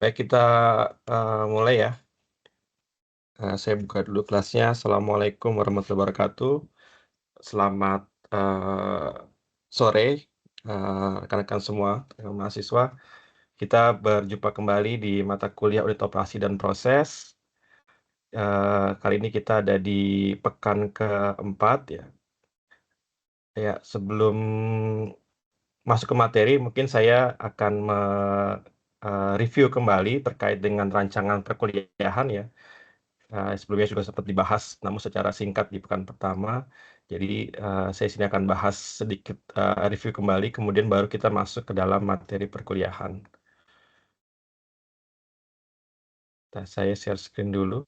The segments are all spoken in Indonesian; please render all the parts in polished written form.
Baik, kita mulai ya. Saya buka dulu kelasnya. Assalamualaikum warahmatullahi wabarakatuh. Selamat sore, rekan-rekan semua, mahasiswa. Kita berjumpa kembali di mata kuliah unit operasi dan proses. Kali ini kita ada di pekan keempat ya. Ya, sebelum masuk ke materi, mungkin saya akan review kembali terkait dengan rancangan perkuliahan ya. Sebelumnya sudah sempat dibahas, namun secara singkat di pekan pertama. Jadi saya sini akan bahas sedikit review kembali, kemudian baru kita masuk ke dalam materi perkuliahan. Nah, saya share screen dulu.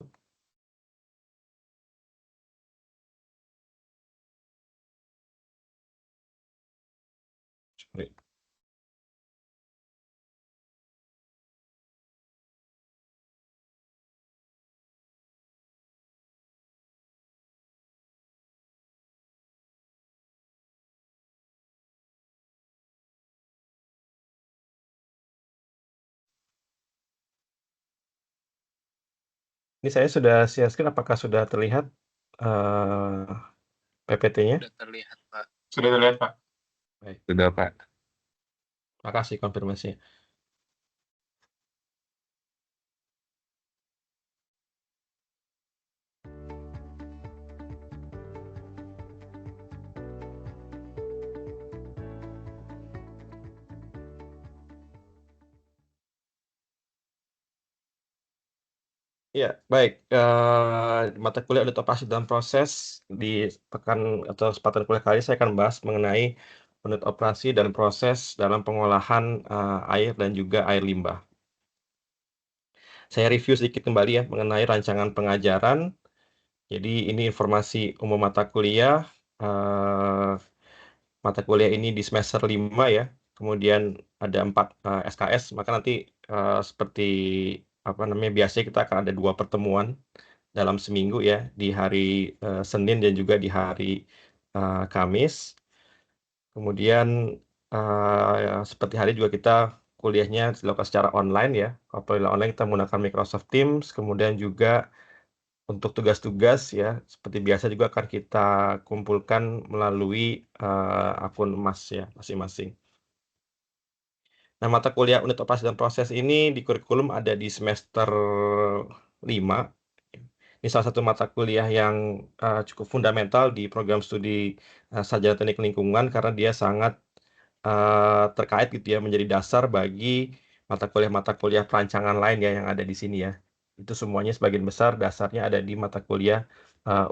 Sorry. Ini saya sudah share screen, apakah sudah terlihat PPT-nya? Sudah terlihat, Pak. Sudah terlihat, Pak. Baik, Sudah, Pak. makasih konfirmasi. Ya, baik. Mata kuliah unit operasi dan proses di pekan atau kesempatan kuliah kali saya akan bahas mengenai unit operasi dan proses dalam pengolahan air dan juga air limbah. Saya review sedikit kembali ya mengenai rancangan pengajaran. Jadi ini informasi umum mata kuliah. Mata kuliah ini di semester 5 ya. Kemudian ada 4 SKS, maka nanti seperti apa namanya biasanya kita akan ada 2 pertemuan dalam seminggu ya, di hari Senin dan juga di hari Kamis. Kemudian seperti hari juga kita kuliahnya dilakukan secara online ya. Apabila online kita menggunakan Microsoft Teams, kemudian juga untuk tugas-tugas ya, seperti biasa juga akan kita kumpulkan melalui akun emas ya masing-masing. Nah, mata kuliah unit operasi dan proses ini di kurikulum ada di semester 5. Ini salah satu mata kuliah yang cukup fundamental di program studi sarjana teknik lingkungan karena dia sangat terkait gitu ya, menjadi dasar bagi mata kuliah perancangan lain ya yang ada di sini ya. Itu semuanya sebagian besar dasarnya ada di mata kuliah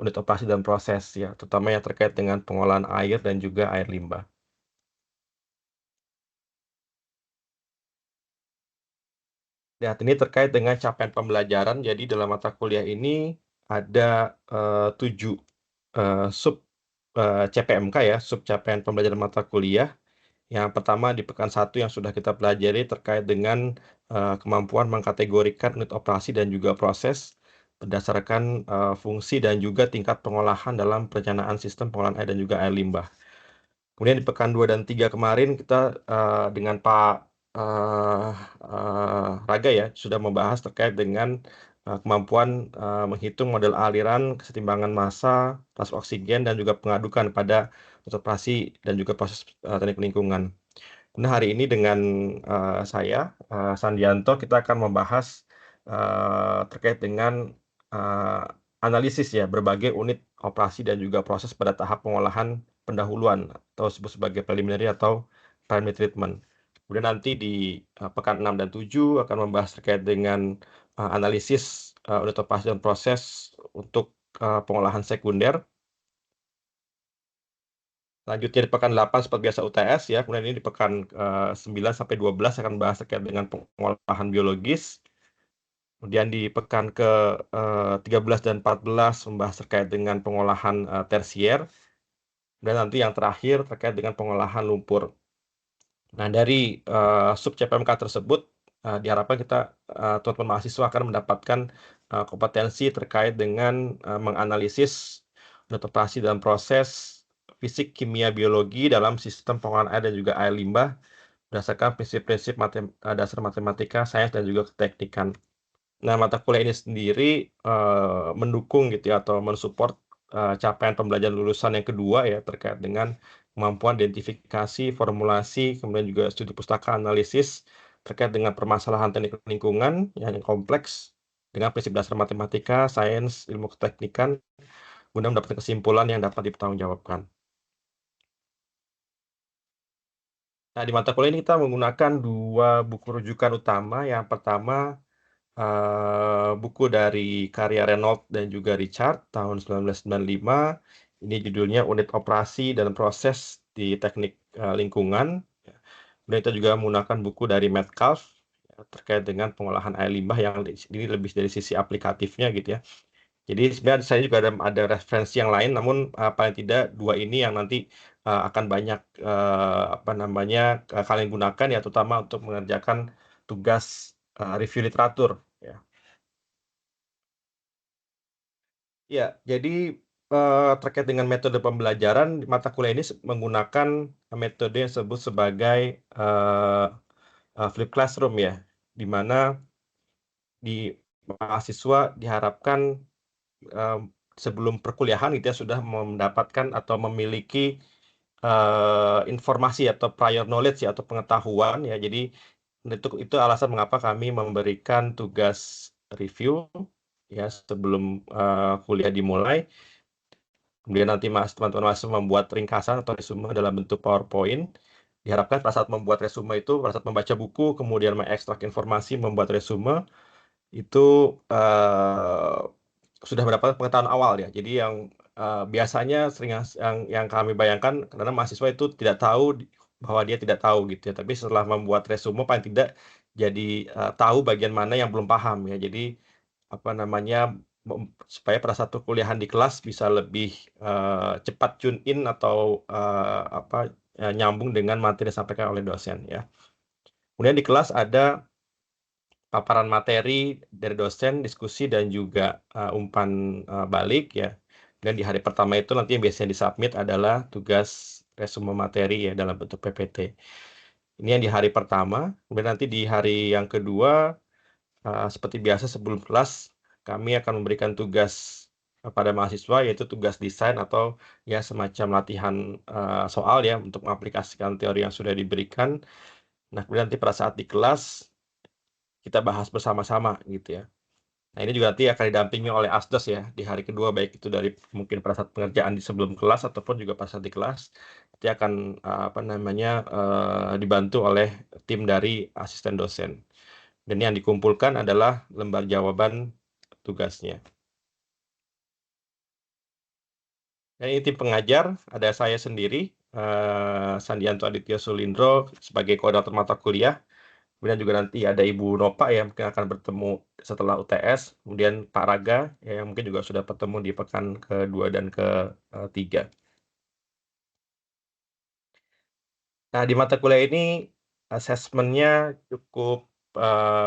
unit operasi dan proses ya, terutama yang terkait dengan pengolahan air dan juga air limbah. Lihat, ini terkait dengan capaian pembelajaran. Jadi dalam mata kuliah ini ada 7 sub CPMK ya, sub capaian pembelajaran mata kuliah. Yang pertama di pekan 1 yang sudah kita pelajari terkait dengan kemampuan mengkategorikan unit operasi dan juga proses berdasarkan fungsi dan juga tingkat pengolahan dalam perencanaan sistem pengolahan air dan juga air limbah. Kemudian di pekan 2 dan 3 kemarin kita dengan Pak Raga ya sudah membahas terkait dengan kemampuan menghitung model aliran, kesetimbangan massa, transfer oksigen, dan juga pengadukan pada operasi dan juga proses teknik lingkungan. Nah, hari ini dengan saya, Sandianto, kita akan membahas terkait dengan analisis ya berbagai unit operasi dan juga proses pada tahap pengolahan pendahuluan atau disebut sebagai preliminary atau primary treatment. Kemudian nanti di pekan 6 dan 7 akan membahas terkait dengan analisis unit operasi dan proses untuk pengolahan sekunder. Lanjutnya di pekan 8 seperti biasa UTS ya. Kemudian ini di pekan 9 sampai 12 akan bahas terkait dengan pengolahan biologis. Kemudian di pekan ke 13 dan 14 membahas terkait dengan pengolahan tersier. Dan nanti yang terakhir terkait dengan pengolahan lumpur. Nah, dari sub CPMK tersebut diharapkan kita teman-teman mahasiswa akan mendapatkan kompetensi terkait dengan menganalisis unit operasi dalam proses fisik, kimia, biologi dalam sistem pengolahan air dan juga air limbah berdasarkan prinsip-prinsip dasar matematika, sains, dan juga keteknikan. Nah, mata kuliah ini sendiri mendukung gitu ya, atau mensupport capaian pembelajaran lulusan yang kedua ya, terkait dengan kemampuan identifikasi, formulasi, kemudian juga studi pustaka analisis terkait dengan permasalahan teknik lingkungan yang kompleks dengan prinsip dasar matematika, sains, ilmu keteknikan, guna mendapatkan kesimpulan yang dapat dipertanggungjawabkan. Nah, di mata kuliah ini kita menggunakan dua buku rujukan utama. Yang pertama, buku dari karya Reynolds dan juga Richard tahun 1995. Ini judulnya Unit Operasi dan Proses di Teknik Lingkungan. Kemudian kita juga menggunakan buku dari Metcalfe terkait dengan pengolahan air limbah, yang ini lebih dari sisi aplikatifnya gitu ya. Jadi sebenarnya saya juga ada referensi yang lain, namun paling tidak dua ini yang nanti akan banyak apa namanya kalian gunakan ya, terutama untuk mengerjakan tugas review literatur ya. Ya, jadi terkait dengan metode pembelajaran, mata kuliah ini menggunakan metode yang disebut sebagai uh, flip classroom ya, di mana di mahasiswa diharapkan eh, sebelum perkuliahan gitu ya sudah mendapatkan atau memiliki informasi atau prior knowledge ya, atau pengetahuan ya. Jadi itu alasan mengapa kami memberikan tugas review ya sebelum kuliah dimulai. Kemudian nanti teman-teman mahasiswa membuat ringkasan atau resume dalam bentuk PowerPoint. Diharapkan pada saat membuat resume itu, pada saat membaca buku, kemudian mengekstrak informasi, membuat resume, itu eh, sudah mendapat pengetahuan awal ya. Jadi yang biasanya sering yang kami bayangkan, karena mahasiswa itu tidak tahu bahwa dia tidak tahu gitu ya. Tapi setelah membuat resume paling tidak jadi tahu bagian mana yang belum paham ya. Jadi apa namanya, supaya pada satu kuliahan di kelas bisa lebih cepat tune in atau apa nyambung dengan materi yang disampaikan oleh dosen ya. Kemudian di kelas ada paparan materi dari dosen, diskusi, dan juga umpan balik ya. Dan di hari pertama itu nanti yang biasanya disubmit adalah tugas resume materi ya dalam bentuk PPT. Ini yang di hari pertama. Kemudian nanti di hari yang kedua, seperti biasa sebelum kelas, kami akan memberikan tugas pada mahasiswa, yaitu tugas desain atau ya semacam latihan soal ya untuk mengaplikasikan teori yang sudah diberikan. Nah, kemudian nanti pada saat di kelas kita bahas bersama-sama gitu ya. Nah, ini juga nanti akan didampingi oleh Asdos ya di hari kedua, baik itu dari mungkin pada saat pengerjaan di sebelum kelas ataupun juga pada saat di kelas. Nanti akan apa namanya dibantu oleh tim dari asisten dosen. Dan yang dikumpulkan adalah lembar jawaban tugasnya. Dan ini tim pengajar, ada saya sendiri, Sandianto Aditya Sulindro sebagai koordinator mata kuliah. Kemudian juga nanti ada Ibu Nopa yang mungkin akan bertemu setelah UTS. Kemudian Pak Raga ya, yang mungkin juga sudah bertemu di pekan kedua dan ketiga. Nah, di mata kuliah ini asesmennya cukup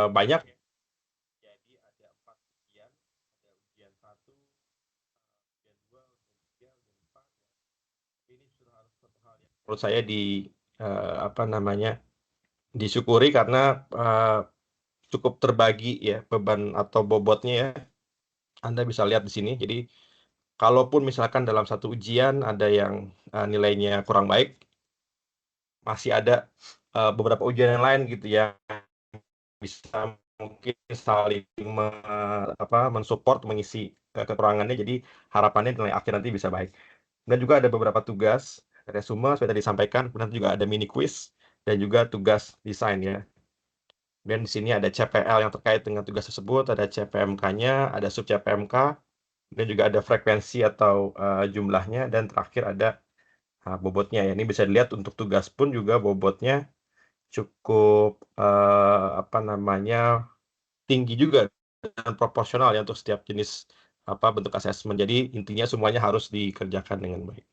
banyak. Jadi ada 4 ujian. Ada ujian 1, ujian 2, ujian 3, ujian 4. Ini sudah harus satu hal yang menurut saya apa namanya disyukuri, karena eh, cukup terbagi ya beban atau bobotnya ya. Anda bisa lihat di sini. Jadi kalaupun misalkan dalam satu ujian ada yang nilainya kurang baik, masih ada beberapa ujian yang lain gitu ya, bisa mungkin saling mensupport, mengisi kekurangannya. Jadi harapannya nilai akhir nanti bisa baik. Dan juga ada beberapa tugas resume seperti tadi disampaikan, kemudian juga ada mini quiz dan juga tugas desain ya. Dan di sini ada CPL yang terkait dengan tugas tersebut, ada CPMK-nya, ada sub CPMK, dan juga ada frekuensi atau jumlahnya, dan terakhir ada bobotnya ya. Ini bisa dilihat untuk tugas pun juga bobotnya cukup apa namanya tinggi juga dan proporsional ya untuk setiap jenis bentuk asesmen. Jadi intinya semuanya harus dikerjakan dengan baik.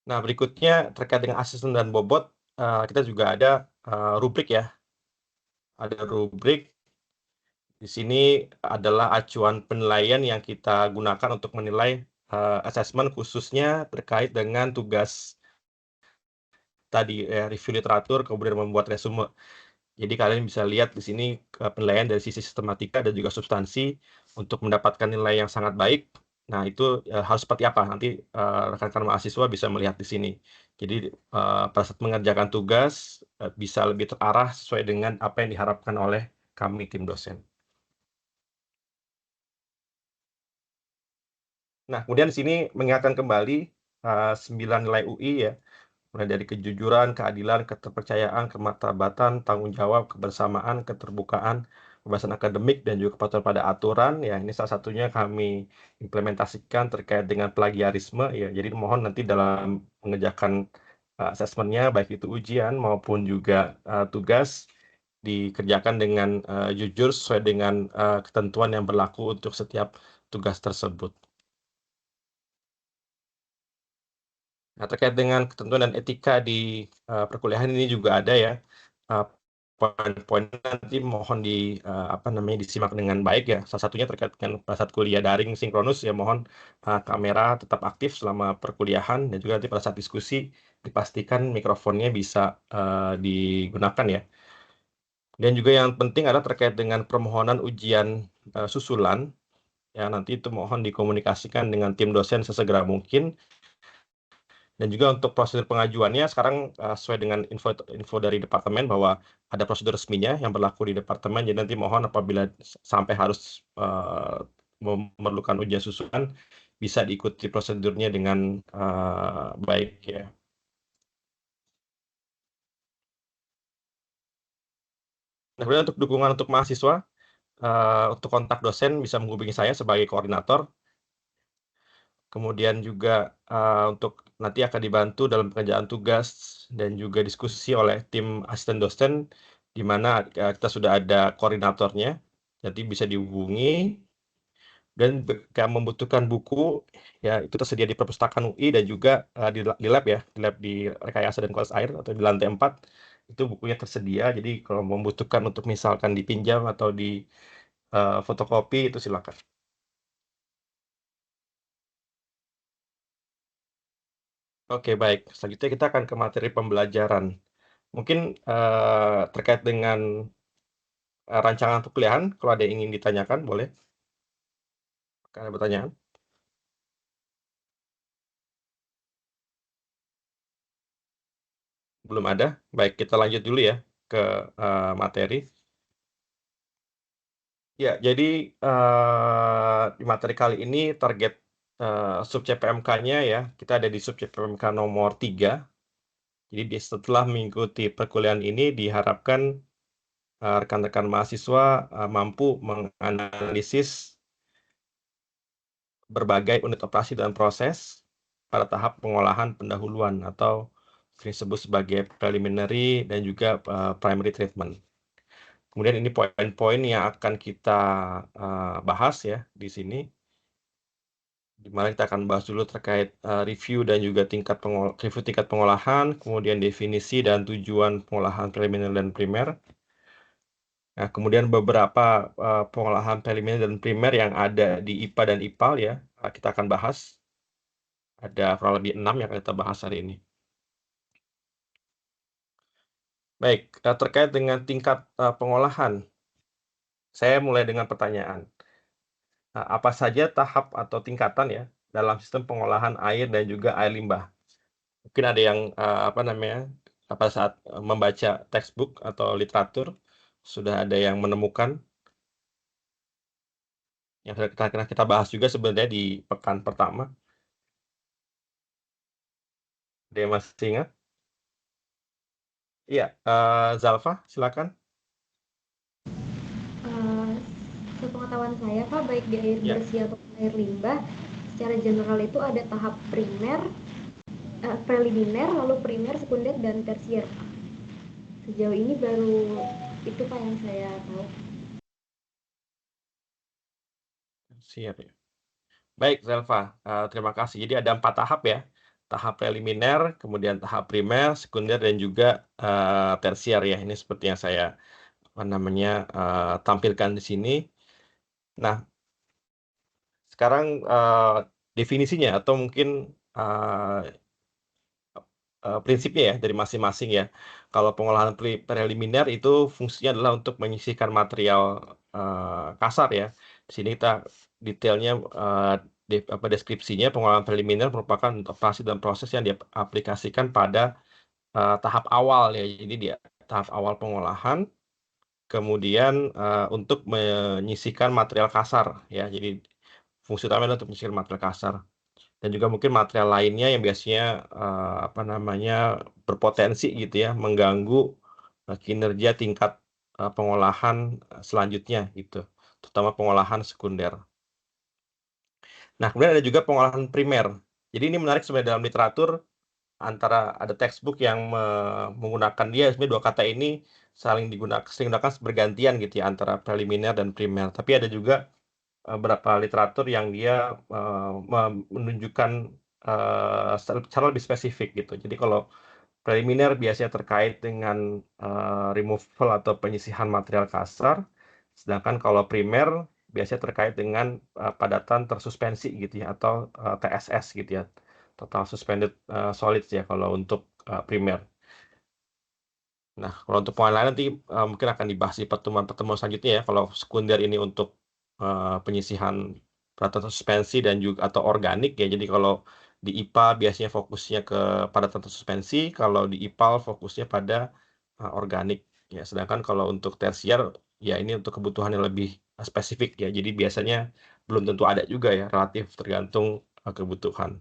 Nah, berikutnya terkait dengan asesmen dan bobot, kita juga ada rubrik ya. Ada rubrik. Di sini adalah acuan penilaian yang kita gunakan untuk menilai asesmen, khususnya terkait dengan tugas tadi review literatur, kemudian membuat resume. Jadi kalian bisa lihat di sini penilaian dari sisi sistematika dan juga substansi untuk mendapatkan nilai yang sangat baik. Nah, itu harus seperti apa? Nanti rekan-rekan mahasiswa bisa melihat di sini. Jadi pada saat mengerjakan tugas bisa lebih terarah sesuai dengan apa yang diharapkan oleh kami tim dosen. Nah, kemudian di sini mengingatkan kembali 9 nilai UI ya, mulai dari kejujuran, keadilan, keterpercayaan, kemartabatan, tanggung jawab, kebersamaan, keterbukaan, kebebasan akademik, dan juga kepatuhan pada aturan. Ya, ini salah satunya kami implementasikan terkait dengan plagiarisme. Ya, jadi mohon nanti dalam mengerjakan asesmennya, baik itu ujian maupun juga tugas, dikerjakan dengan jujur sesuai dengan ketentuan yang berlaku untuk setiap tugas tersebut. Nah, terkait dengan ketentuan dan etika di perkuliahan ini juga ada ya poin-poin nanti mohon disimak dengan baik ya. Salah satunya terkait dengan pada saat kuliah daring sinkronus ya mohon kamera tetap aktif selama perkuliahan dan juga nanti pada saat diskusi dipastikan mikrofonnya bisa digunakan ya. Dan juga yang penting adalah terkait dengan permohonan ujian susulan ya nanti itu mohon dikomunikasikan dengan tim dosen sesegera mungkin. Dan juga untuk prosedur pengajuannya sekarang sesuai dengan info dari departemen bahwa ada prosedur resminya yang berlaku di departemen. Jadi nanti mohon apabila sampai harus memerlukan ujian susulan bisa diikuti prosedurnya dengan baik ya. Nah, kemudian untuk dukungan untuk mahasiswa, untuk kontak dosen bisa menghubungi saya sebagai koordinator. Kemudian juga untuk nanti akan dibantu dalam pekerjaan tugas dan juga diskusi oleh tim asisten dosen, di mana kita sudah ada koordinatornya, jadi bisa dihubungi. Dan jika membutuhkan buku, ya itu tersedia di perpustakaan UI dan juga di lab ya, di lab di Rekayasa dan Kualitas Air atau di lantai 4, itu bukunya tersedia. Jadi kalau membutuhkan untuk misalkan dipinjam atau di fotokopi, itu silakan. Oke, baik. Selanjutnya kita akan ke materi pembelajaran. Mungkin terkait dengan rancangan perkuliahan, kalau ada yang ingin ditanyakan, boleh. Ada pertanyaan? Belum ada? Baik, kita lanjut dulu ya ke materi. Ya, jadi di materi kali ini target sub CPMK-nya ya, kita ada di sub CPMK nomor 3. Jadi setelah mengikuti perkuliahan ini diharapkan rekan-rekan mahasiswa mampu menganalisis berbagai unit operasi dan proses pada tahap pengolahan pendahuluan atau disebut sebagai preliminary dan juga primary treatment. Kemudian ini poin-poin yang akan kita bahas ya di sini. Di mana kita akan bahas dulu terkait review dan juga review tingkat pengolahan, kemudian definisi dan tujuan pengolahan preliminar dan primer. Nah, kemudian beberapa pengolahan preliminar dan primer yang ada di IPA dan IPAL ya, kita akan bahas. Ada kurang lebih 6 yang akan kita bahas hari ini. Baik, terkait dengan tingkat pengolahan, saya mulai dengan pertanyaan. Apa saja tahap atau tingkatan ya dalam sistem pengolahan air dan juga air limbah? Mungkin ada yang pada saat membaca textbook atau literatur sudah ada yang menemukan yang sudah kita bahas juga sebenarnya di pekan pertama. Ada yang masih ingat? Iya, Zalfa, silakan. Sepengetahuan saya Pak, baik di air bersih atau air limbah, secara general itu ada tahap primer, preliminar, lalu primer, sekunder, dan tersier. Sejauh ini baru itu Pak yang saya tahu. Siap ya. Baik, Zalfa, terima kasih. Jadi ada 4 tahap ya. Tahap preliminar, kemudian tahap primer, sekunder, dan juga tersier ya. Ini seperti yang saya tampilkan di sini. Nah, sekarang definisinya atau mungkin prinsipnya ya dari masing-masing ya. Kalau pengolahan preliminar itu fungsinya adalah untuk menyisihkan material kasar ya. Di sini kita detailnya deskripsinya pengolahan preliminar merupakan operasi dan proses yang diaplikasikan pada tahap awal ya. Jadi dia tahap awal pengolahan, kemudian untuk menyisihkan material kasar ya. Jadi fungsi utamanya adalah untuk menyisihkan material kasar. Dan juga mungkin material lainnya yang biasanya apa namanya berpotensi gitu ya mengganggu kinerja tingkat pengolahan selanjutnya gitu, terutama pengolahan sekunder. Nah, kemudian ada juga pengolahan primer. Jadi ini menarik sebenarnya dalam literatur, antara ada textbook yang menggunakan dia sebenarnya dua kata ini sering digunakan bergantian gitu ya antara preliminar dan primer. Tapi ada juga beberapa literatur yang dia menunjukkan secara lebih spesifik gitu. Jadi kalau preliminar biasanya terkait dengan removal atau penyisihan material kasar, sedangkan kalau primer biasanya terkait dengan padatan tersuspensi gitu ya, atau TSS gitu ya, total suspended solids ya kalau untuk primer. Nah, kalau untuk poin lain nanti mungkin akan dibahas di pertemuan-pertemuan selanjutnya ya. Kalau sekunder ini untuk penyisihan padatan suspensi dan juga atau organik ya. Jadi kalau di IPA biasanya fokusnya ke padatan suspensi, kalau di IPAL fokusnya pada organik ya. Sedangkan kalau untuk tersier ya ini untuk kebutuhan yang lebih spesifik ya. Jadi biasanya belum tentu ada juga ya, relatif tergantung kebutuhan.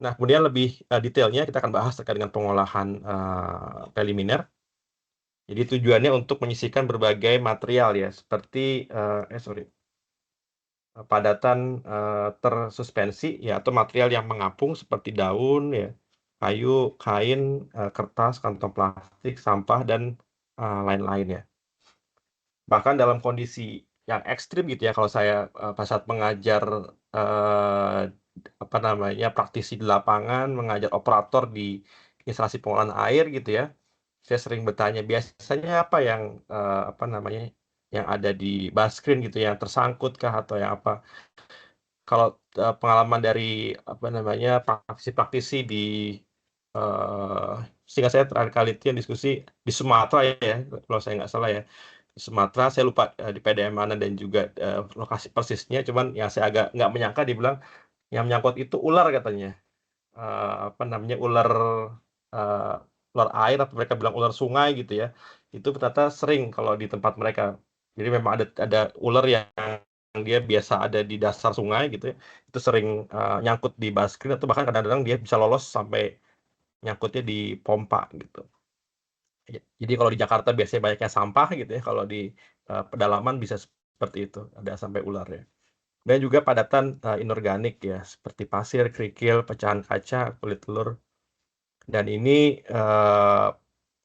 Nah, kemudian lebih detailnya kita akan bahas terkait dengan pengolahan preliminar. Jadi tujuannya untuk menyisihkan berbagai material ya, seperti padatan tersuspensi ya, atau material yang mengapung seperti daun ya, kayu, kain, kertas, kantong plastik, sampah dan lain-lain ya. Bahkan dalam kondisi yang ekstrim gitu ya, kalau saya pada saat mengajar eh, apa namanya praktisi di lapangan, mengajar operator di instalasi pengolahan air gitu ya, saya sering bertanya biasanya apa yang apa namanya yang ada di baskrin gitu yang tersangkut kah atau yang apa. Kalau pengalaman dari apa namanya praktisi-praktisi di sehingga saya terakhir kali itu yang diskusi di Sumatera ya, kalau saya nggak salah ya, di Sumatera, saya lupa di PDM mana dan juga lokasi persisnya, cuman yang saya agak nggak menyangka dibilang yang menyangkut itu ular katanya. Apa namanya ular eh, ular air atau mereka bilang ular sungai gitu ya, itu ternyata sering kalau di tempat mereka. Jadi memang ada ular yang dia biasa ada di dasar sungai gitu ya, itu sering nyangkut di baskrin atau bahkan kadang-kadang dia bisa lolos sampai nyangkutnya di pompa gitu. Jadi kalau di Jakarta biasanya banyaknya sampah gitu ya, kalau di pedalaman bisa seperti itu, ada sampai ular ya. Dan juga padatan inorganik ya, seperti pasir, kerikil, pecahan kaca, kulit telur. Dan ini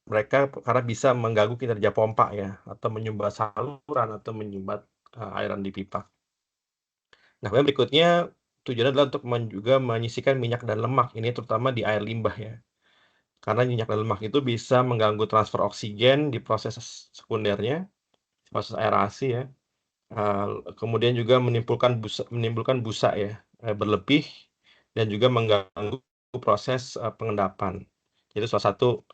mereka karena bisa mengganggu kinerja pompa ya, atau menyumbat saluran atau menyumbat airan di pipa. Nah, kemudian berikutnya tujuannya adalah untuk juga menyisihkan minyak dan lemak, ini terutama di air limbah ya. Karena minyak dan lemak itu bisa mengganggu transfer oksigen di proses sekundernya, proses aerasi ya. Kemudian juga menimbulkan busa ya, berlebih dan juga mengganggu proses pengendapan. Itu salah satu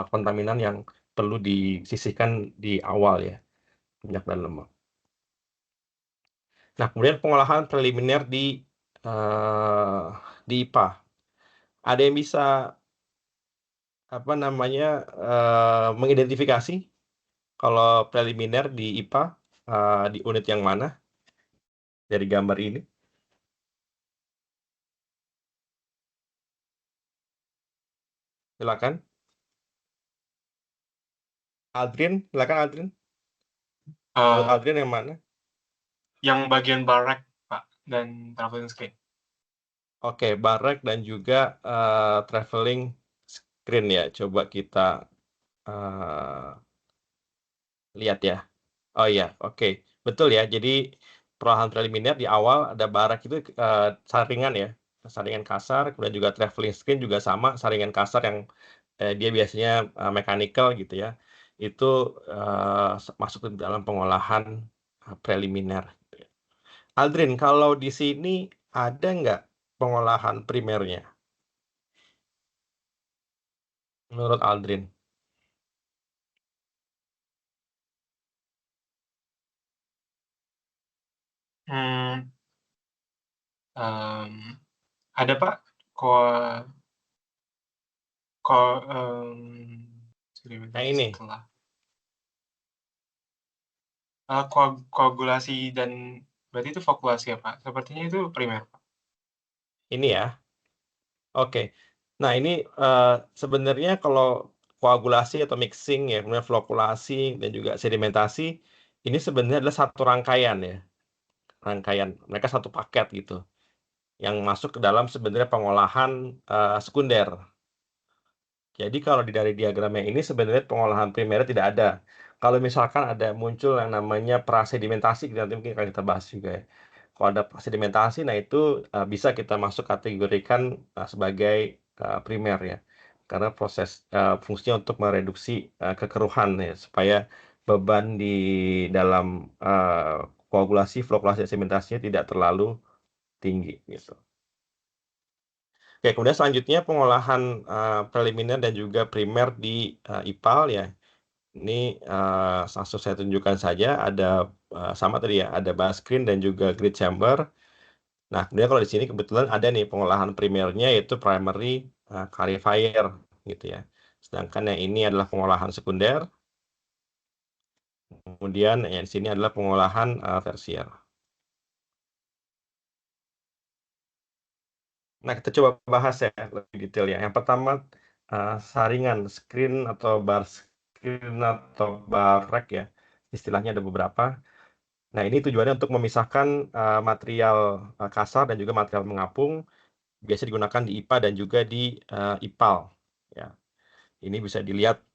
kontaminan yang perlu disisihkan di awal ya, minyak dan lemak. Nah, kemudian pengolahan preliminar di IPA. Ada yang bisa apa namanya mengidentifikasi kalau preliminar di IPA di unit yang mana dari gambar ini? Silakan. Aldrin, silakan Aldrin. Menurut Aldrin yang mana? Yang bagian barak, Pak, dan traveling screen. Oke, barak dan juga traveling screen ya. Coba kita lihat ya. Oh iya, oke. Betul ya. Jadi pengolahan preliminar di awal ada barak itu saringan ya. Saringan kasar, kemudian juga traveling screen juga sama, saringan kasar yang dia biasanya mechanical gitu ya. Itu masuk ke dalam pengolahan preliminar gitu ya. Aldrin, kalau di sini ada nggak pengolahan primernya? Menurut Aldrin? Hmm, em, ada Pak, ko ko Nah ini, setelah koagulasi dan berarti itu flokkulasi ya Pak? Sepertinya itu primer Pak. ini ya. Oke. Nah ini sebenarnya kalau koagulasi atau mixing ya, kemudian flokulasi dan juga sedimentasi, ini sebenarnya adalah satu rangkaian ya. Rangkaian, mereka satu paket gitu. Yang masuk ke dalam sebenarnya pengolahan sekunder. Jadi kalau dari diagramnya ini sebenarnya pengolahan primernya tidak ada. Kalau misalkan ada muncul yang namanya prasedimentasi, nanti mungkin akan kita bahas juga ya. Kalau ada prasedimentasi, nah itu bisa kita masuk kategorikan sebagai primer ya. Karena proses fungsinya untuk mereduksi kekeruhan ya, supaya beban di dalam koagulasi, flokulasi, sedimentasinya tidak terlalu tinggi gitu. Oke, kemudian selanjutnya pengolahan preliminar dan juga primer di IPAL ya. Ini langsung saya tunjukkan saja, ada sama tadi ya, ada bar screen dan juga grid chamber. Nah, kemudian kalau di sini kebetulan ada nih pengolahan primernya yaitu primary clarifier gitu ya. Sedangkan yang ini adalah pengolahan sekunder. Kemudian yang di sini adalah pengolahan tersier. Nah, kita coba bahas ya lebih detail ya. Yang pertama, saringan screen atau bar screen atau bar rack ya. Istilahnya ada beberapa. Nah, ini tujuannya untuk memisahkan material kasar dan juga material mengapung. Biasa digunakan di IPA dan juga di IPAL. Ya. Ini bisa dilihat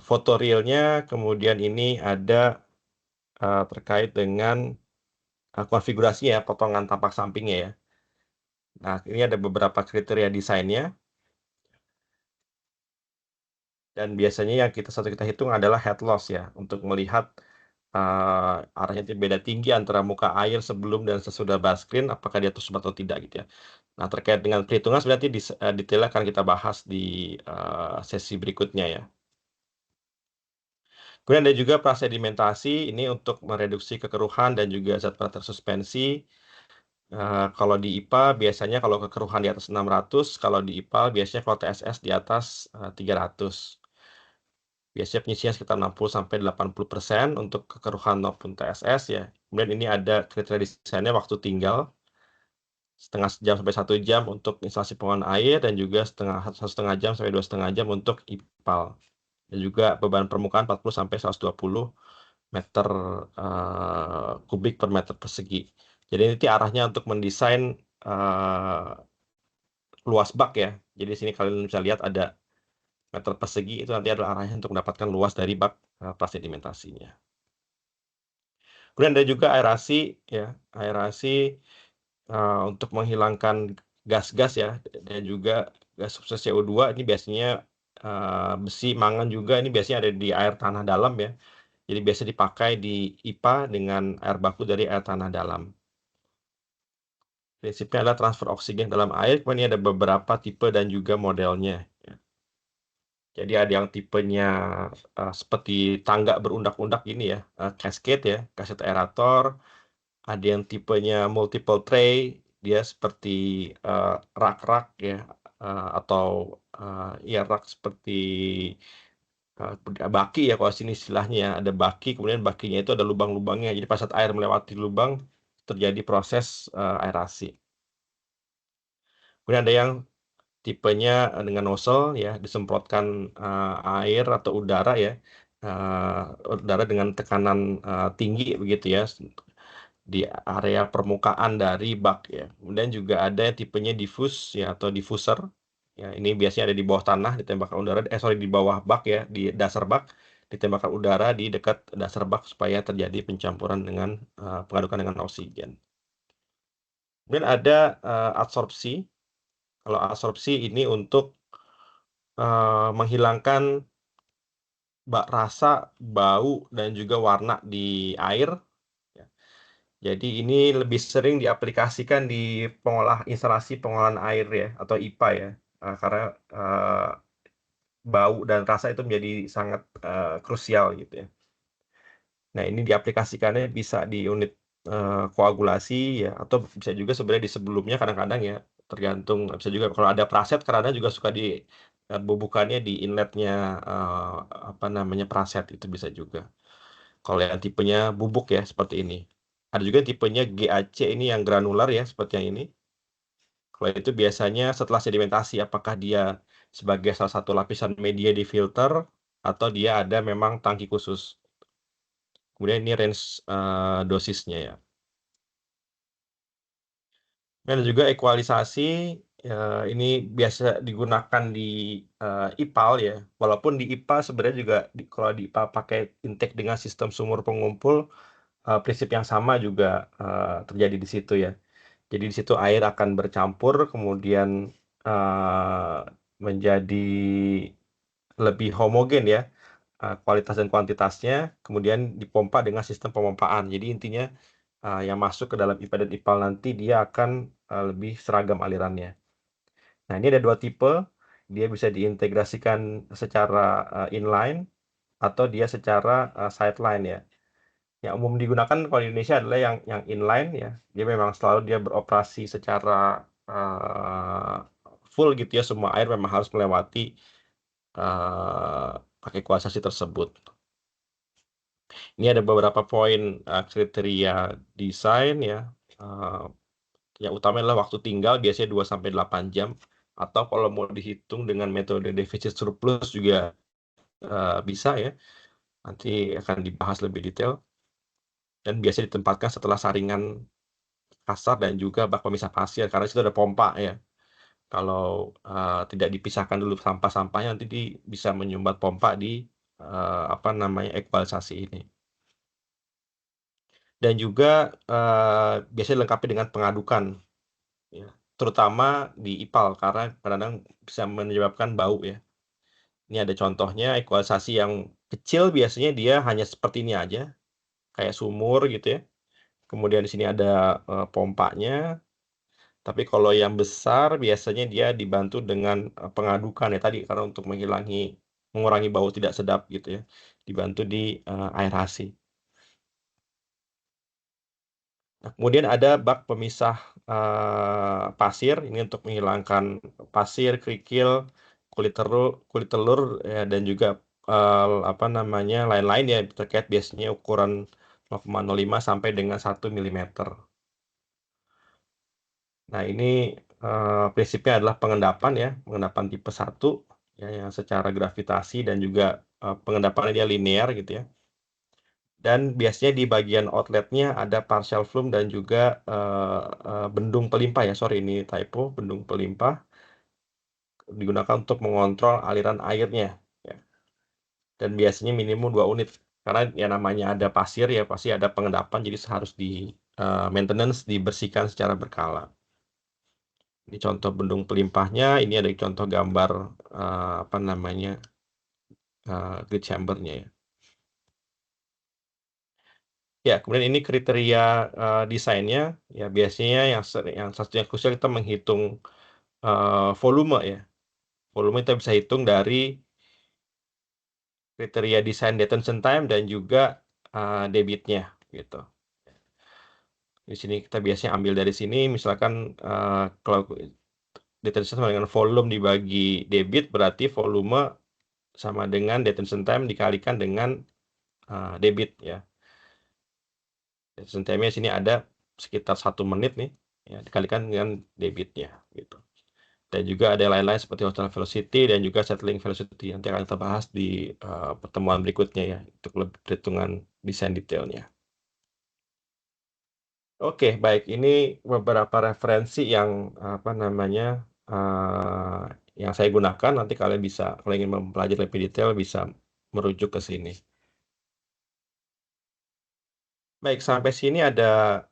foto realnya, kemudian ini ada terkait dengan konfigurasinya, potongan tampak sampingnya ya. Nah, ini ada beberapa kriteria desainnya. Dan biasanya yang kita hitung adalah head loss ya, untuk melihat arahnya beda tinggi antara muka air sebelum dan sesudah bar screen, apakah dia tersumbat atau tidak gitu ya. Nah, terkait dengan perhitungan sebenarnya detailnya akan kita bahas di sesi berikutnya ya. Kemudian ada juga prasedimentasi, ini untuk mereduksi kekeruhan dan juga zat tersuspensi. Kalau di IPA biasanya kalau kekeruhan di atas 600, kalau di IPA biasanya kalau TSS di atas 300. Biasanya penyisian sekitar 60-80% untuk kekeruhan maupun TSS ya. Kemudian ini ada kriteria desainnya waktu tinggal setengah jam sampai 1 jam untuk instalasi pengolahan air dan juga setengah jam sampai 2,5 jam untuk IPAL. Dan juga beban permukaan 40 sampai 120 meter kubik per meter persegi. Jadi ini arahnya untuk mendesain luas bak ya. Jadi di sini kalian bisa lihat ada meter persegi, itu nanti adalah arahnya untuk mendapatkan luas dari bak prasedimentasinya. Kemudian ada juga aerasi ya, aerasi untuk menghilangkan gas-gas ya, dan juga gas substansi CO2 ini biasanya besi, mangan juga ini biasanya ada di air tanah dalam ya. Jadi biasa dipakai di IPA dengan air baku dari air tanah dalam. Prinsipnya adalah transfer oksigen dalam air, kemudian ini ada beberapa tipe dan juga modelnya. Ya. Jadi ada yang tipenya seperti tangga berundak-undak ini ya, cascade ya, cascade aerator. Ada yang tipenya multiple tray, dia seperti rak-rak ya, atau ya rak seperti baki ya kalau sini istilahnya ya. Ada baki, kemudian bakinya itu ada lubang-lubangnya. Jadi pas saat air melewati lubang, terjadi proses aerasi. Kemudian ada yang tipenya dengan nozzle ya, disemprotkan air atau udara ya, udara dengan tekanan tinggi begitu ya, di area permukaan dari bak ya. Kemudian juga ada tipenya diffuse ya atau diffuser. Ya, ini biasanya ada di bawah tanah, ditembakkan udara, di bawah bak ya, di dasar bak, ditembakkan udara di dekat dasar bak supaya terjadi pencampuran dengan pengadukan dengan oksigen. Kemudian ada adsorpsi. Kalau adsorpsi ini untuk menghilangkan rasa, bau, dan juga warna di air. Jadi ini lebih sering diaplikasikan di instalasi pengolahan air ya, atau IPA ya. Karena bau dan rasa itu menjadi sangat krusial gitu ya. Nah, ini diaplikasikannya bisa di unit koagulasi ya, atau bisa juga sebenarnya di sebelumnya kadang-kadang ya, tergantung. Bisa juga kalau ada praset, karena juga suka di bubukannya di inletnya apa namanya praset, itu bisa juga. Kalau yang tipenya bubuk ya seperti ini. Ada juga tipenya GAC, ini yang granular ya, seperti yang ini. Kalau itu biasanya setelah sedimentasi, apakah dia sebagai salah satu lapisan media di filter, atau dia ada memang tangki khusus. Kemudian ini range dosisnya ya. Dan juga ekualisasi, ini biasa digunakan di IPAL ya. Walaupun di IPA sebenarnya juga, kalau di IPA pakai intake dengan sistem sumur pengumpul, prinsip yang sama juga terjadi di situ ya. Jadi di situ air akan bercampur, kemudian menjadi lebih homogen ya, kualitas dan kuantitasnya, kemudian dipompa dengan sistem pemompaan. Jadi intinya yang masuk ke dalam IPA dan IPAL nanti dia akan lebih seragam alirannya. Nah, ini ada dua tipe, dia bisa diintegrasikan secara inline atau dia secara sideline ya. Yang umum digunakan kalau di Indonesia adalah yang inline ya. Dia memang selalu dia beroperasi secara full gitu ya, semua air memang harus melewati pakai kuasasi tersebut. Ini ada beberapa poin kriteria desain ya. Yang utama adalah waktu tinggal, biasanya 2-8 jam. Atau kalau mau dihitung dengan metode defisit surplus juga bisa ya. Nanti akan dibahas lebih detail. Dan biasa ditempatkan setelah saringan kasar dan juga bak pemisah pasir, karena itu ada pompa ya. Kalau tidak dipisahkan dulu sampah-sampahnya, nanti bisa menyumbat pompa di apa namanya ekualisasi ini. Dan juga biasanya dilengkapi dengan pengadukan ya, terutama di IPAL, karena kadang-kadang bisa menyebabkan bau ya. Ini ada contohnya, ekualisasi yang kecil biasanya dia hanya seperti ini aja, kayak sumur gitu ya. Kemudian di sini ada pompanya. Tapi kalau yang besar biasanya dia dibantu dengan pengadukan ya tadi, karena untuk mengurangi bau tidak sedap gitu ya. Dibantu di aerasi. Nah, kemudian ada bak pemisah pasir, ini untuk menghilangkan pasir, kerikil, kulit telur ya, dan juga apa namanya lain-lain ya, terkait biasanya ukuran 0,05 sampai dengan 1 mm. Nah, ini prinsipnya adalah pengendapan ya, pengendapan tipe 1 ya, yang secara gravitasi dan juga pengendapannya dia linear gitu ya. Dan biasanya di bagian outletnya ada partial flume dan juga bendung pelimpah ya. Sorry, ini typo, bendung pelimpah digunakan untuk mengontrol aliran airnya ya. Dan biasanya minimum 2 unit, karena ya namanya ada pasir ya pasti ada pengendapan, jadi harus di maintenance, dibersihkan secara berkala. Ini contoh bendung pelimpahnya, ini ada contoh gambar apa namanya grid chambernya ya. Ya, kemudian ini kriteria desainnya ya, biasanya yang satunya krusial kita menghitung volume ya. Volume kita bisa hitung dari kriteria desain detention time dan juga debitnya gitu. Di sini kita biasanya ambil dari sini, misalkan kalau detention sama dengan volume dibagi debit, berarti volume sama dengan detention time dikalikan dengan debit ya. Detention time-nya sini ada sekitar 1 menit nih ya, dikalikan dengan debitnya gitu. Dan juga ada lain-lain seperti hotel velocity dan juga settling velocity, nanti akan kita bahas di pertemuan berikutnya ya, untuk lebih perhitungan desain detailnya. Oke, baik, ini beberapa referensi yang apa namanya yang saya gunakan. Nanti kalian bisa, kalau ingin mempelajari lebih detail, bisa merujuk ke sini. Baik, sampai sini ada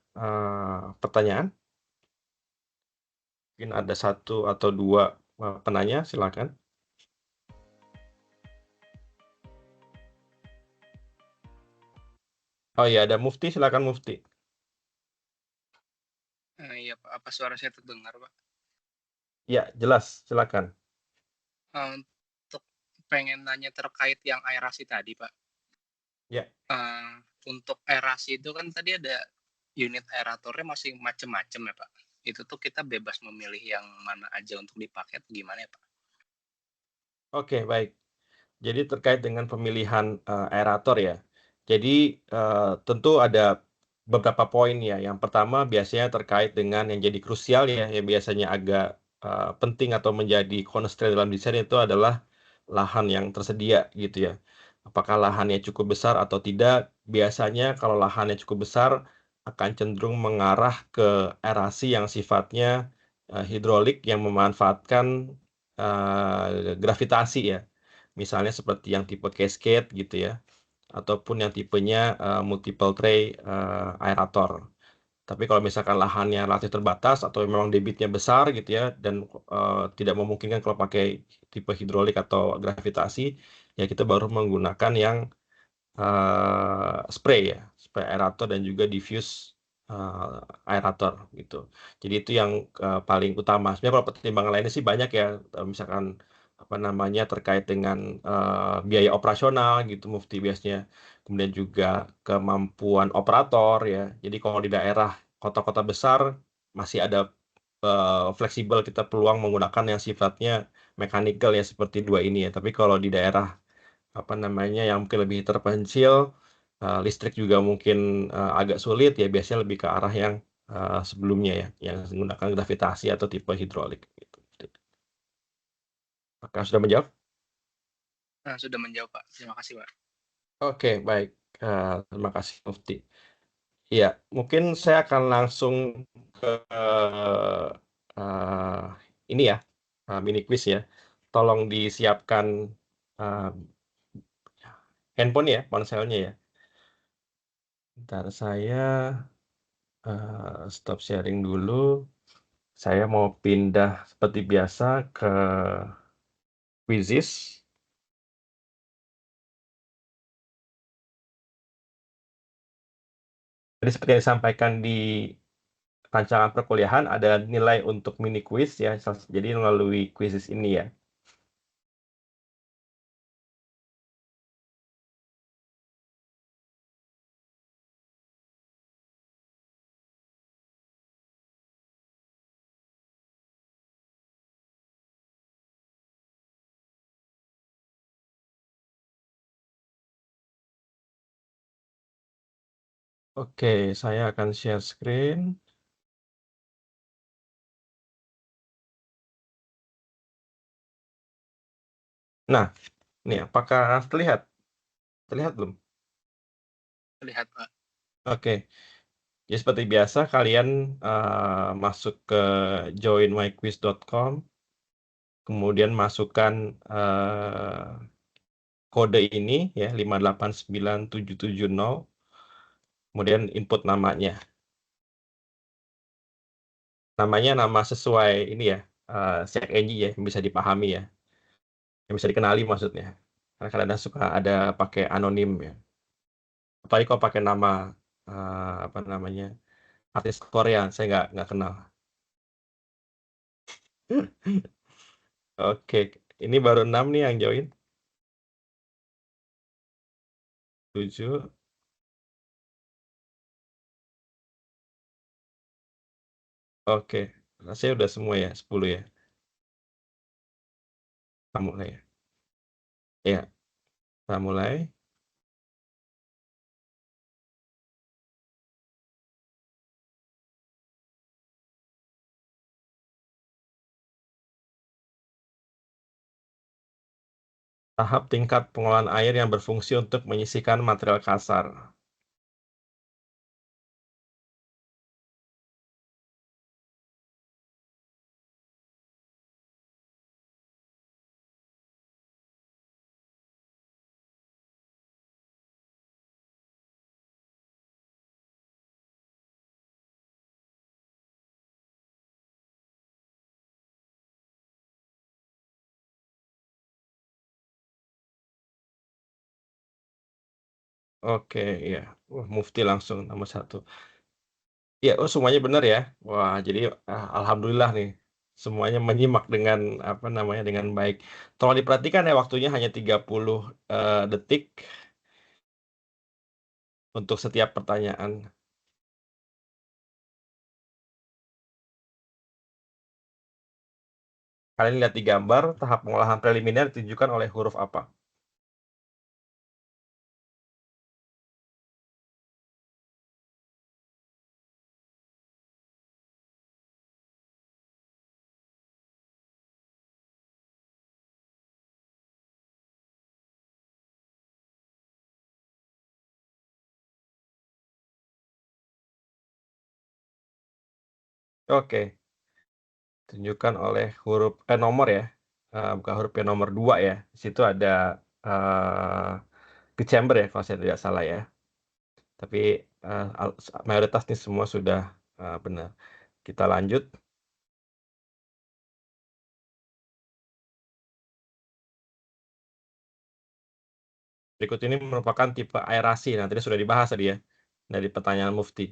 pertanyaan? Mungkin ada 1 atau 2 penanya, silakan. Oh iya, ada Mufti, silakan Mufti. Iya Pak, apa suara saya terdengar Pak? Ya, jelas, silakan. Untuk pengen nanya terkait yang aerasi tadi Pak. Ya. Untuk aerasi itu kan tadi ada unit aeratornya masih macam-macam ya Pak. Itu tuh kita bebas memilih yang mana aja untuk dipakai atau gimana ya Pak? Oke, baik. Jadi terkait dengan pemilihan aerator ya. Jadi tentu ada beberapa poin ya. Yang pertama biasanya terkait dengan yang jadi krusial ya, yang biasanya agak penting atau menjadi constraint dalam desain itu adalah lahan yang tersedia gitu ya. Apakah lahannya cukup besar atau tidak? Biasanya kalau lahannya cukup besar akan cenderung mengarah ke aerasi yang sifatnya hidrolik yang memanfaatkan gravitasi ya. Misalnya seperti yang tipe cascade gitu ya, ataupun yang tipenya multiple tray aerator. Tapi kalau misalkan lahannya relatif terbatas atau memang debitnya besar gitu ya dan tidak memungkinkan kalau pakai tipe hidrolik atau gravitasi, ya kita baru menggunakan yang spray ya, spray aerator dan juga diffuse aerator gitu. Jadi itu yang paling utama. Sebenarnya kalau pertimbangan lainnya sih banyak ya, misalkan apa namanya terkait dengan biaya operasional gitu mufti biasanya. Kemudian juga kemampuan operator ya. Jadi kalau di daerah kota-kota besar masih ada fleksibel kita peluang menggunakan yang sifatnya mechanical ya seperti dua ini ya. Tapi kalau di daerah apa namanya yang mungkin lebih terpencil, listrik juga mungkin agak sulit ya biasanya lebih ke arah yang sebelumnya ya, yang menggunakan gravitasi atau tipe hidrolik gitu. Apakah sudah menjawab? Sudah menjawab Pak. Terima kasih Pak. Oke, baik. Terima kasih Mufti. Iya, mungkin saya akan langsung ke ini ya, mini quiz ya. Tolong disiapkan handphone ya, ponselnya ya. Bentar saya stop sharing dulu. Saya mau pindah seperti biasa ke Quizzes. Jadi seperti yang disampaikan di rancangan perkuliahan, ada nilai untuk mini quiz ya. Jadi melalui Quizzes ini ya. Oke, saya akan share screen. Nah, ini apakah terlihat? Terlihat belum? Terlihat Pak. Oke. Jadi seperti biasa kalian masuk ke joinmyquiz.com, kemudian masukkan kode ini ya 589770, kemudian input namanya. Namanya nama sesuai ini ya, search engine ya, yang bisa dipahami ya, yang bisa dikenali maksudnya. Karena kadang suka ada pakai anonim ya. Apalagi kalau pakai nama apa namanya artis Korea, saya nggak kenal. Oke, ini baru 6 nih yang join. 7. Oke, rasanya udah semua ya, 10 ya. Kita mulai ya. Ya, kita mulai. Tahap tingkat pengolahan air yang berfungsi untuk menyisihkan material kasar. Oke, ya. Wah, Mufti langsung nomor 1. Ya, oh semuanya benar ya. Wah, jadi alhamdulillah nih. Semuanya menyimak dengan apa namanya dengan baik. Tolong diperhatikan ya waktunya hanya 30 detik untuk setiap pertanyaan. Kalian lihat di gambar, tahap pengolahan preliminar ditunjukkan oleh huruf apa? Oke, tunjukkan oleh huruf nomor ya. Bukan huruf yang nomor 2 ya. Di situ ada ke chamber ya kalau saya tidak salah ya. Tapi mayoritas nih semua sudah benar. Kita lanjut. Berikut ini merupakan tipe aerasi. Nah, tadi sudah dibahas tadi ya dari pertanyaan Mufti.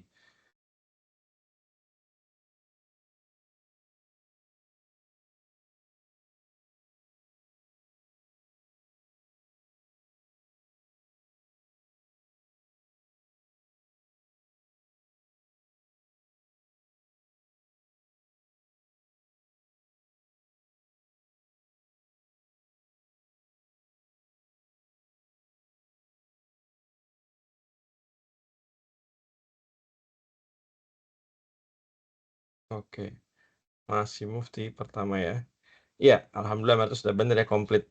Oke, masih Mufti pertama ya. Iya, alhamdulillah itu sudah benar ya komplit.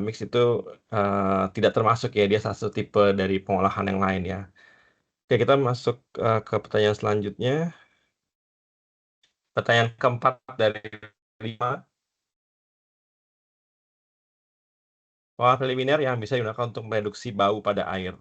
Mix itu tidak termasuk ya dia satu tipe dari pengolahan yang lain ya. Oke, kita masuk ke pertanyaan selanjutnya. Pertanyaan keempat dari 5. Pengolahan preliminer yang bisa digunakan untuk mereduksi bau pada air.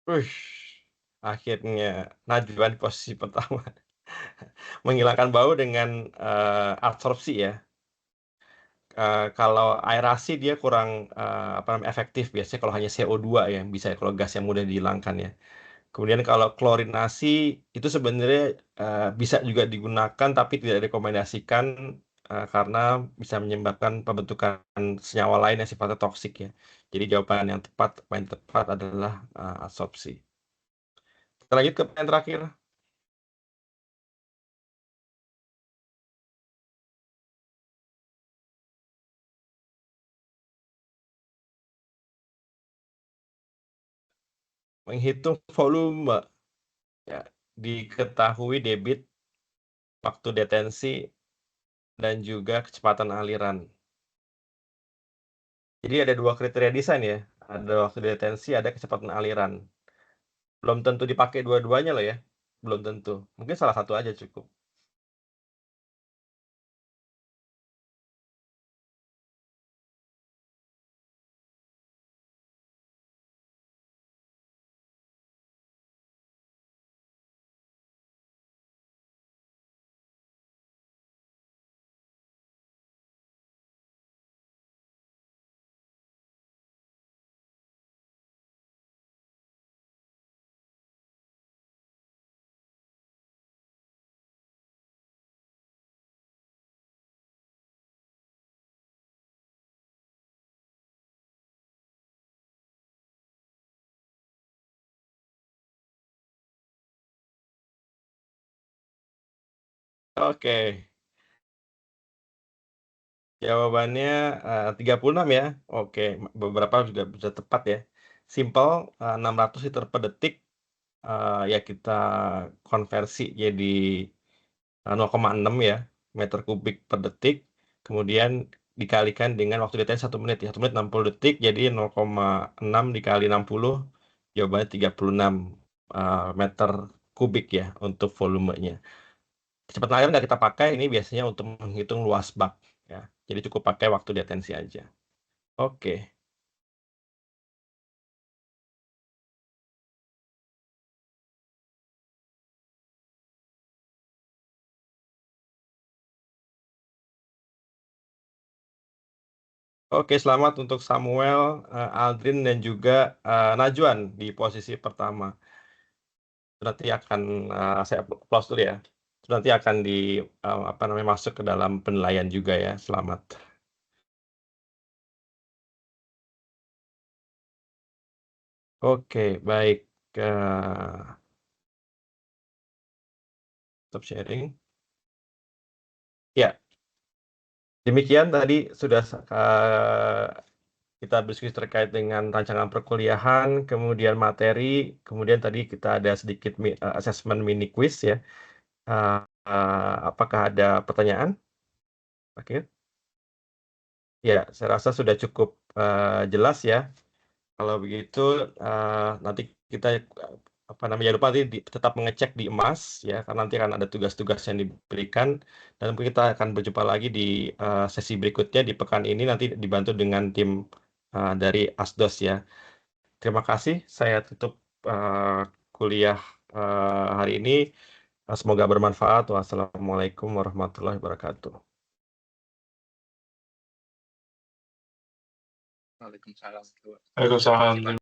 Wih, akhirnya Najwa di posisi pertama. Menghilangkan bau dengan absorpsi ya. Kalau aerasi dia kurang apa namanya efektif biasanya kalau hanya CO2 ya bisa ya, kalau gas yang mudah dihilangkan ya. Kemudian kalau klorinasi itu sebenarnya bisa juga digunakan tapi tidak direkomendasikan karena bisa menyebabkan pembentukan senyawa lain yang sifatnya toksik ya. Jadi jawaban yang paling tepat adalah absorpsi. Kita lanjut ke pertanyaan terakhir. Menghitung volume ya, diketahui debit, waktu detensi, dan juga kecepatan aliran. Jadi ada 2 kriteria desain ya, ada waktu detensi, ada kecepatan aliran. Belum tentu dipakai dua-duanya loh ya, belum tentu. Mungkin salah satu aja cukup. Oke, jawabannya 36 ya. Oke, beberapa juga bisa tepat ya. Simple, 600 liter per detik, ya kita konversi jadi 0,6 ya, meter kubik per detik. Kemudian dikalikan dengan waktu detensi 1 menit ya. 1 menit 60 detik, jadi 0,6 dikali 60, jawabannya 36 meter kubik ya untuk volumenya. Kecepatan air nggak kita pakai, ini biasanya untuk menghitung luas bak ya. Jadi cukup pakai waktu di atensi aja. Oke. Oke, selamat untuk Samuel, Aldrin, dan juga Najwan di posisi pertama. Nanti akan saya applause dulu ya. Nanti akan masuk ke dalam penilaian juga ya. Selamat. Oke, baik. Stop sharing. Ya, demikian tadi sudah kita berdiskusi terkait dengan rancangan perkuliahan, kemudian materi, kemudian tadi kita ada sedikit assessment mini quiz ya. Apakah ada pertanyaan? Oke. Ya, saya rasa sudah cukup jelas ya. Kalau begitu nanti kita jangan lupa nanti tetap mengecek di emas ya, karena nanti akan ada tugas-tugas yang diberikan, dan mungkin kita akan berjumpa lagi di sesi berikutnya di pekan ini nanti dibantu dengan tim dari Asdos ya. Terima kasih. Saya tutup kuliah hari ini. Semoga bermanfaat. Wassalamualaikum warahmatullahi wabarakatuh. Waalaikumsalam. Waalaikumsalam.